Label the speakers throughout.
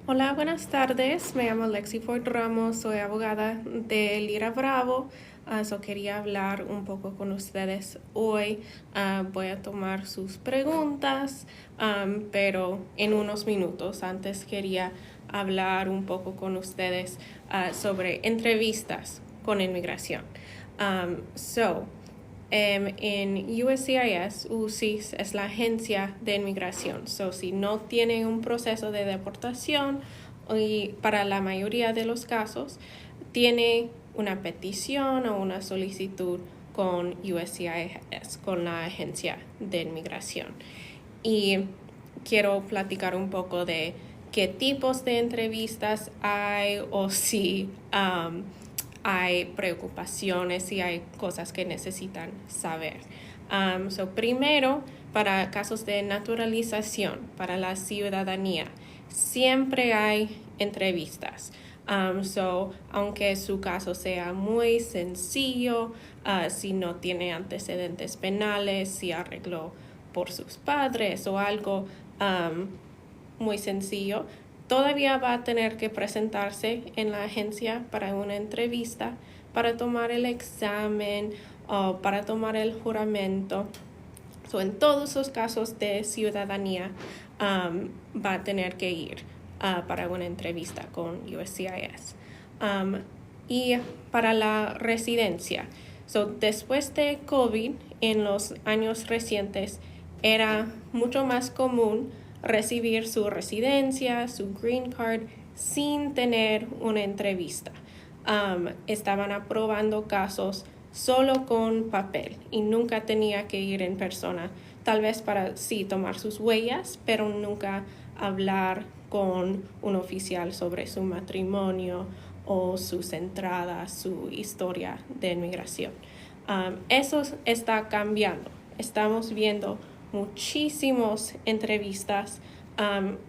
Speaker 1: Hola, buenas tardes. Me llamo Lexi Ford Ramos, soy abogada de Lira Bravo. Quería hablar un poco con ustedes hoy. Voy a tomar sus preguntas, pero en unos minutos. Antes quería hablar un poco con ustedes sobre entrevistas con inmigración. Um, so, en USCIS, UCIS es la agencia de inmigración. Si no tienen un proceso de deportación, y para la mayoría de los casos, tiene una petición o una solicitud con USCIS, con la agencia de inmigración. Y quiero platicar un poco de qué tipos de entrevistas hay o si hay preocupaciones y hay cosas que necesitan saber. Primero, para casos de naturalización, para la ciudadanía, siempre hay entrevistas. Aunque su caso sea muy sencillo, si no tiene antecedentes penales, si arregló por sus padres o algo muy sencillo, todavía va a tener que presentarse en la agencia para una entrevista, para tomar el examen o para tomar el juramento. En todos los casos de ciudadanía va a tener que ir para una entrevista con USCIS. Y para la residencia, después de COVID, en los años recientes, era mucho más común recibir su residencia, su green card, sin tener una entrevista. Estaban aprobando casos solo con papel y nunca tenía que ir en persona, tal vez para sí tomar sus huellas, pero nunca hablar con un oficial sobre su matrimonio o sus entradas, su historia de inmigración. Eso está cambiando. Estamos viendo muchísimas entrevistas,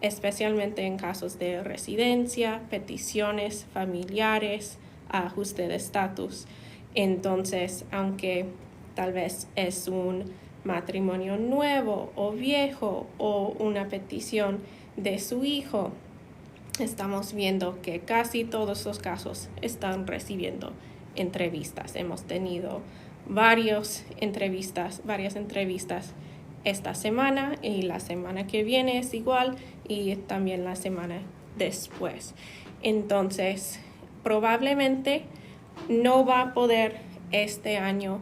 Speaker 1: especialmente en casos de residencia, peticiones familiares, ajuste de estatus. Entonces, aunque tal vez es un matrimonio nuevo o viejo o una petición de su hijo, estamos viendo que casi todos los casos están recibiendo entrevistas. Hemos tenido varias entrevistas esta semana y la semana que viene es igual y también la semana después. Entonces, probablemente no va a poder este año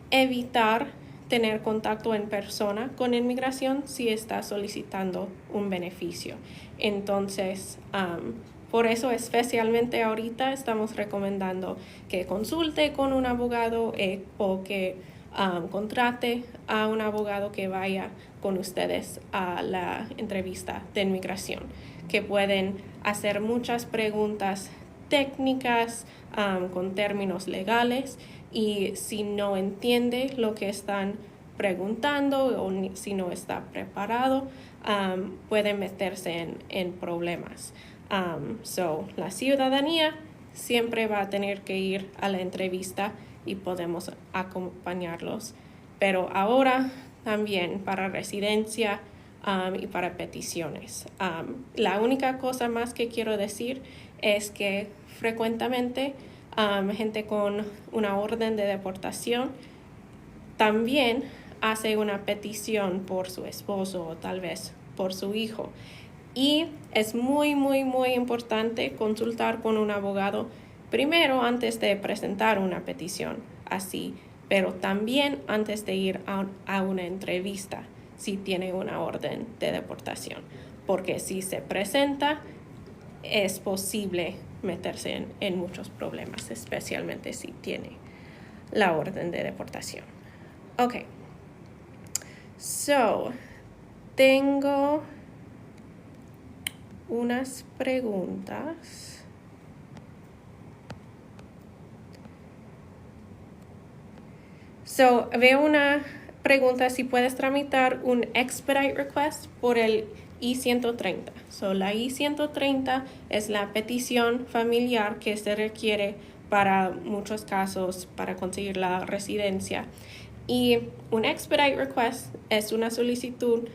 Speaker 1: evitar tener contacto en persona con inmigración si está solicitando un beneficio. Entonces, por eso especialmente ahorita estamos recomendando que consulte con un abogado o que contrate a un abogado que vaya con ustedes a la entrevista de inmigración, que pueden hacer muchas preguntas técnicas con términos legales, y si no entiende lo que están preguntando o si no está preparado, puede meterse en problemas. La ciudadanía siempre va a tener que ir a la entrevista y podemos acompañarlos. Pero ahora también para residencia y para peticiones. La única cosa más que quiero decir es que frecuentemente gente con una orden de deportación también hace una petición por su esposo o tal vez por su hijo. Y es muy, muy, muy importante consultar con un abogado primero antes de presentar una petición así, pero también antes de ir a una entrevista si tiene una orden de deportación. Porque si se presenta, es posible meterse en muchos problemas, especialmente si tiene la orden de deportación. Ok. Tengo unas preguntas. Veo una pregunta si puedes tramitar un expedite request por el I-130. La I-130 es la petición familiar que se requiere para muchos casos para conseguir la residencia. Y un expedite request es una solicitud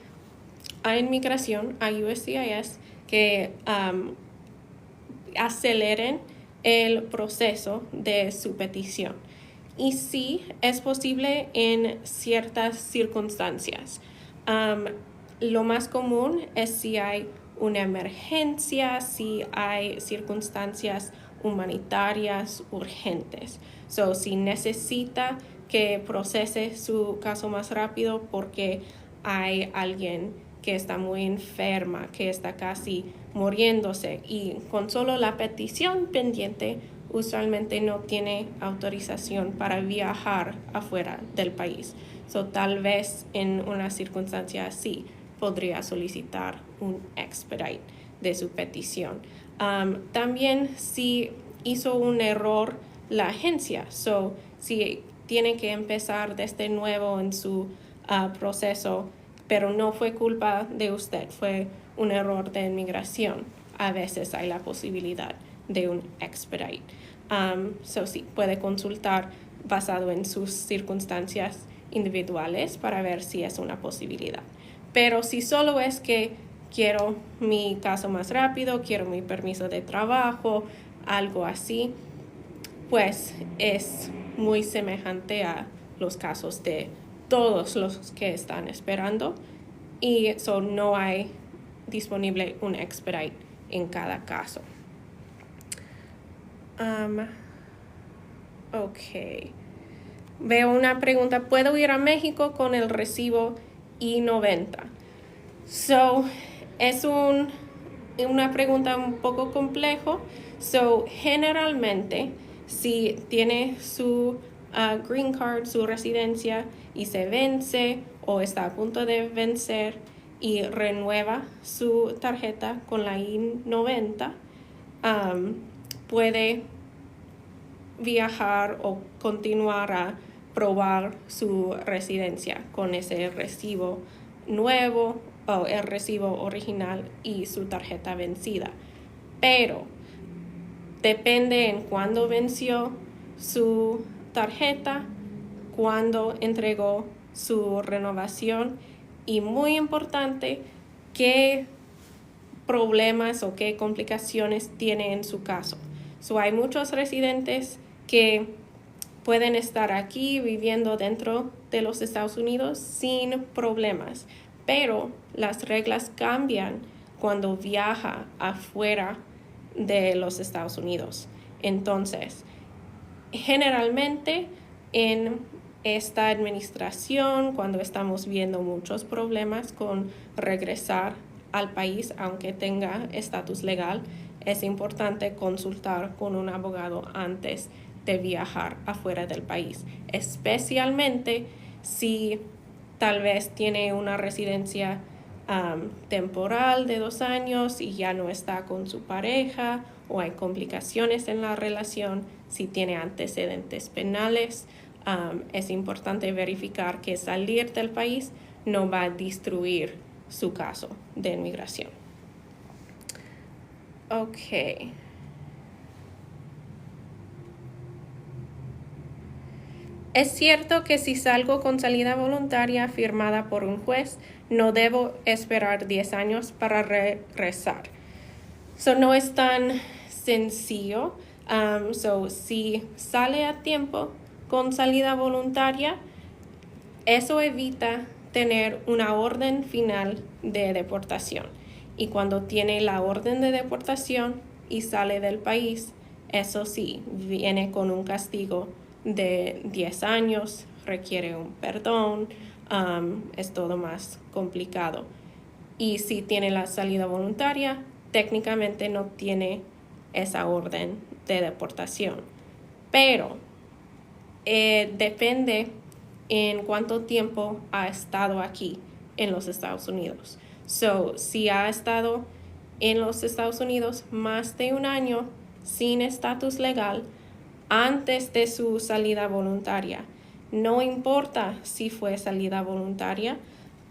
Speaker 1: a inmigración, a USCIS, que aceleren el proceso de su petición. Y sí, es posible en ciertas circunstancias. Lo más común es si hay una emergencia, si hay circunstancias humanitarias urgentes. Si necesita que procese su caso más rápido porque hay alguien que está muy enferma, que está casi muriéndose y con solo la petición pendiente usualmente no tiene autorización para viajar afuera del país. Tal vez en una circunstancia así podría solicitar un expedite de su petición. También si hizo un error la agencia, si tiene que empezar desde nuevo en su proceso, pero no fue culpa de usted, fue un error de inmigración, a veces hay la posibilidad de un expedite. Sí, puede consultar basado en sus circunstancias individuales para ver si es una posibilidad. Pero si solo es que quiero mi caso más rápido, quiero mi permiso de trabajo, algo así, pues es muy semejante a los casos de todos los que están esperando y no hay disponible un expedite en cada caso. Ok. Veo una pregunta. ¿Puedo ir a México con el recibo I-90? Es una pregunta un poco compleja. Generalmente, si tiene su green card, su residencia, y se vence o está a punto de vencer y renueva su tarjeta con la I-90, puede viajar o continuar a probar su residencia con ese recibo nuevo o el recibo original y su tarjeta vencida. Pero depende en cuándo venció su tarjeta, cuándo entregó su renovación y muy importante, qué problemas o qué complicaciones tiene en su caso. Hay muchos residentes que pueden estar aquí viviendo dentro de los Estados Unidos sin problemas, pero las reglas cambian cuando viaja afuera de los Estados Unidos. Entonces, generalmente en esta administración, cuando estamos viendo muchos problemas con regresar al país, aunque tenga estatus legal, es importante consultar con un abogado antes de viajar afuera del país, especialmente si tal vez tiene una residencia temporal de 2 años y ya no está con su pareja o hay complicaciones en la relación, si tiene antecedentes penales. Es importante verificar que salir del país no va a destruir su caso de inmigración. Ok. Es cierto que si salgo con salida voluntaria firmada por un juez, no debo esperar 10 años para regresar. No es tan sencillo. Si sale a tiempo con salida voluntaria, eso evita tener una orden final de deportación. Y cuando tiene la orden de deportación y sale del país, eso sí, viene con un castigo de 10 años, requiere un perdón, es todo más complicado. Y si tiene la salida voluntaria, técnicamente no tiene esa orden de deportación. Pero depende en cuánto tiempo ha estado aquí en los Estados Unidos. Si ha estado en los Estados Unidos más de 1 año sin estatus legal antes de su salida voluntaria, no importa si fue salida voluntaria,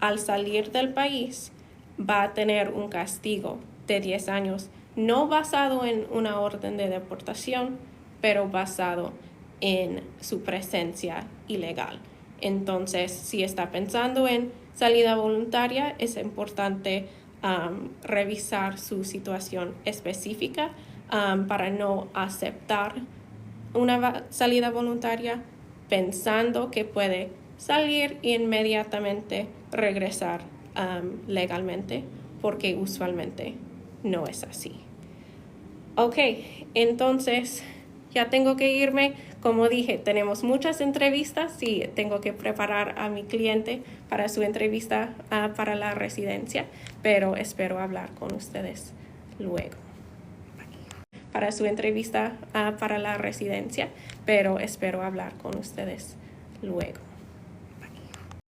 Speaker 1: al salir del país va a tener un castigo de 10 años, no basado en una orden de deportación, pero basado en su presencia ilegal. Entonces, si está pensando en salida voluntaria, es importante revisar su situación específica para no aceptar una salida voluntaria pensando que puede salir e inmediatamente regresar legalmente, porque usualmente no es así. Ok, entonces ya tengo que irme. Como dije, tenemos muchas entrevistas y tengo que preparar a mi cliente para su entrevista para la residencia, pero espero hablar con ustedes luego. Para su entrevista para la residencia, pero espero hablar con ustedes luego.